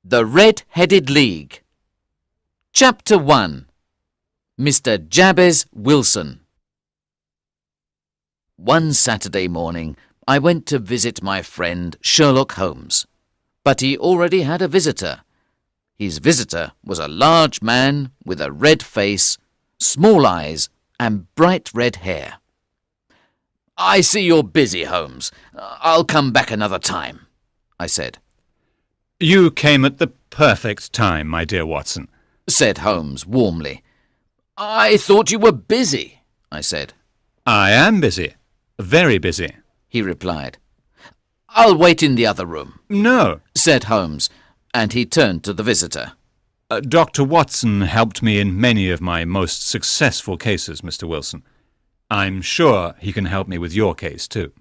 The Red-Headed League. Chapter 1. Mr. Jabez Wilson. One Saturday morning, I went to visit my friend Sherlock Holmes, but he already had a visitor. His visitor was a large man with a red face, small eyes, and bright red hair. "I see you're busy, Holmes. I'll come back another time," I said. "You came at the perfect time, my dear Watson," said Holmes warmly. "I thought you were busy," I said. "I am busy, very busy," he replied. "I'll wait in the other room," "No," said Holmes, and he turned to the visitor. Dr. Watson helped me in many of my most successful cases, Mr. Wilson. I'm sure he can help me with your case, too."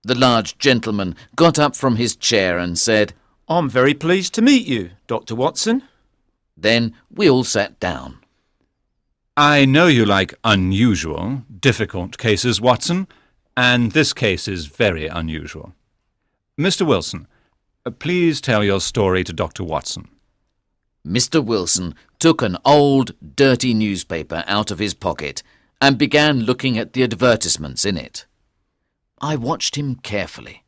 The large gentleman got up from his chair and said, "I'm very pleased to meet you, Dr. Watson." Then we all sat down. "I know you like unusual, difficult cases, Watson, and this case is very unusual. Mr. Wilson, please tell your story to Dr. Watson." Mr. Wilson took an old, dirty newspaper out of his pocket and began looking at the advertisements in it. I watched him carefully.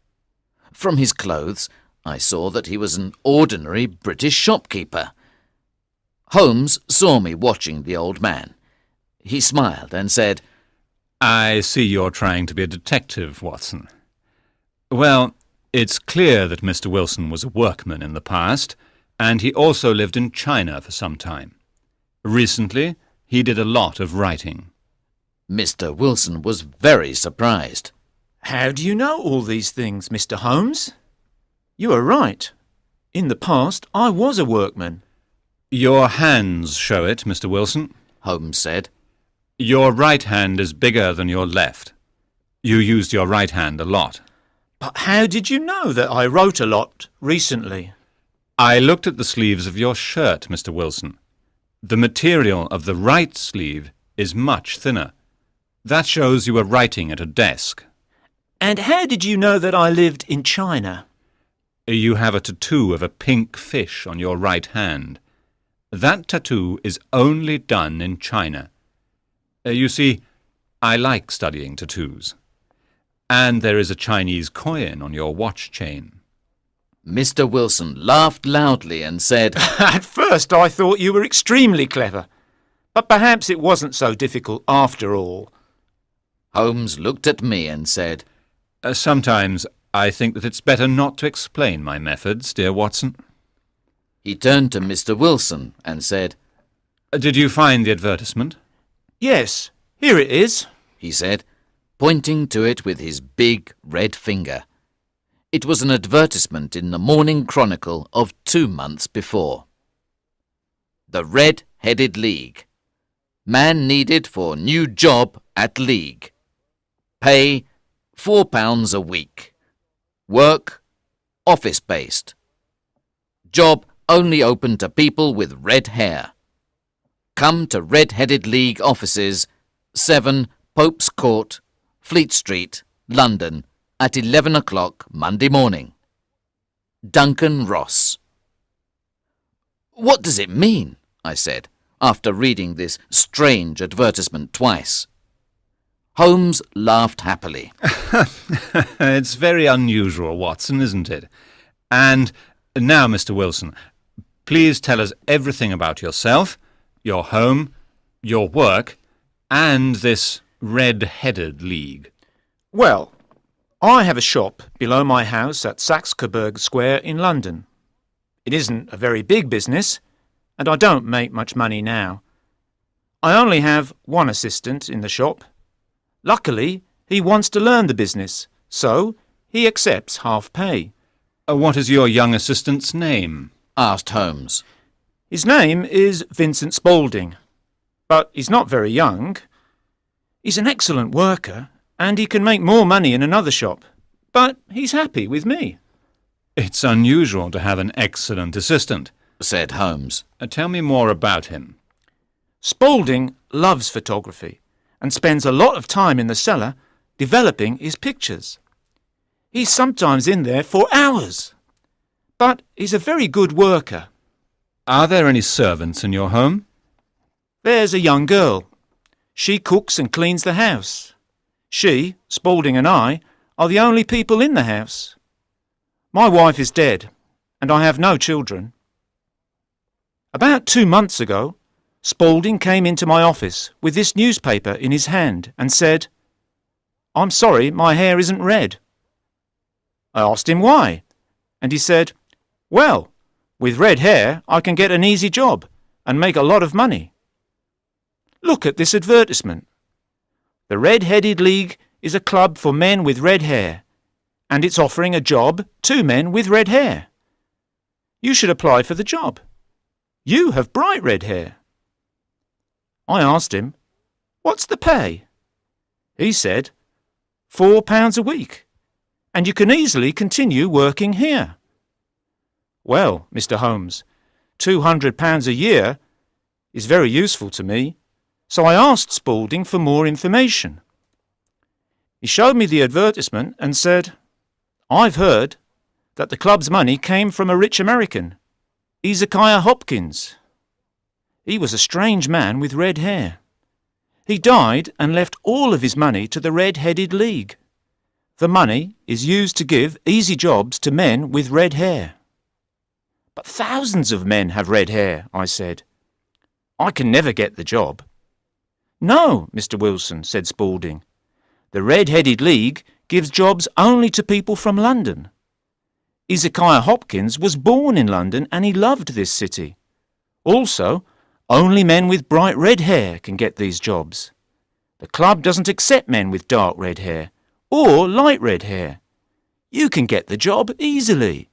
From his clothes, I saw that he was an ordinary British shopkeeper. Holmes saw me watching the old man. He smiled and said, "I see you're trying to be a detective, Watson. Well, it's clear that Mr. Wilson was a workman in the past, and he also lived in China for some time. Recently, he did a lot of writing." Mr. Wilson was very surprised. "How do you know all these things, Mr. Holmes?" "You are right. In the past, I was a workman." "Your hands show it, Mr. Wilson," Holmes said. "Your right hand is bigger than your left. You used your right hand a lot." "But how did you know that I wrote a lot recently?" "I looked at the sleeves of your shirt, Mr. Wilson. The material of the right sleeve is much thinner. That shows you were writing at a desk." "And how did you know that I lived in China?" "You have a tattoo of a pink fish on your right hand. That tattoo is only done in China. You see, I like studying tattoos. And there is a Chinese coin on your watch chain." Mr. Wilson laughed loudly and said, "At first I thought you were extremely clever, but perhaps it wasn't so difficult after all." Holmes looked at me and said, Sometimes I think that it's better not to explain my methods, dear Watson." He turned to Mr. Wilson and said, "Did you find the advertisement?" "Yes, here it is," he said, pointing to it with his big red finger. It was an advertisement in the Morning Chronicle of 2 months before. The Red-Headed League. Man needed for new job at League. Pay £4 a week. Work office-based. Job only open to people with red hair. Come to Red-Headed League offices, 7 Pope's Court, Fleet Street, London, at 11 o'clock Monday morning. Duncan Ross. "What does it mean?" I said, after reading this strange advertisement twice. Holmes laughed happily. "It's very unusual, Watson, isn't it? And now, Mr. Wilson, please tell us everything about yourself, your home, your work, and this Red-Headed League." "Well, I have a shop below my house at Saxe-Coburg Square in London. It isn't a very big business, and I don't make much money now. I only have one assistant in the shop. Luckily, he wants to learn the business, so he accepts half pay." "What is your young assistant's name?" asked Holmes. "His name is Vincent Spaulding, but he's not very young. He's an excellent worker, and he can make more money in another shop, but he's happy with me." "It's unusual to have an excellent assistant," said Holmes. "Tell me more about him." "Spaulding loves photography and spends a lot of time in the cellar developing his pictures. He's sometimes in there for hours. But he's a very good worker. Are there any servants in your home? There's a young girl. She cooks and cleans the house. She, Spaulding and I are the only people in the house. My wife is dead, and I have no children. About 2 months ago, Spaulding came into my office with this newspaper in his hand and said, "I'm sorry my hair isn't red." I asked him why, and he said, "Well, with red hair I can get an easy job and make a lot of money. Look at this advertisement. The Red-Headed League is a club for men with red hair, and it's offering a job to men with red hair. You should apply for the job. You have bright red hair." I asked him, "What's the pay?" He said, £4 a week, and you can easily continue working here. Well, Mr. Holmes, £200 a year is very useful to me, so I asked Spaulding for more information. He showed me the advertisement and said, "I've heard that the club's money came from a rich American, Hezekiah Hopkins. He was a strange man with red hair. He died and left all of his money to the Red-Headed League. The money is used to give easy jobs to men with red hair." "But thousands of men have red hair," I said. "I can never get the job." "No, Mr. Wilson," said Spaulding. "The Red-Headed League gives jobs only to people from London. Hezekiah Hopkins was born in London and he loved this city. Also, only men with bright red hair can get these jobs. The club doesn't accept men with dark red hair or light red hair. You can get the job easily."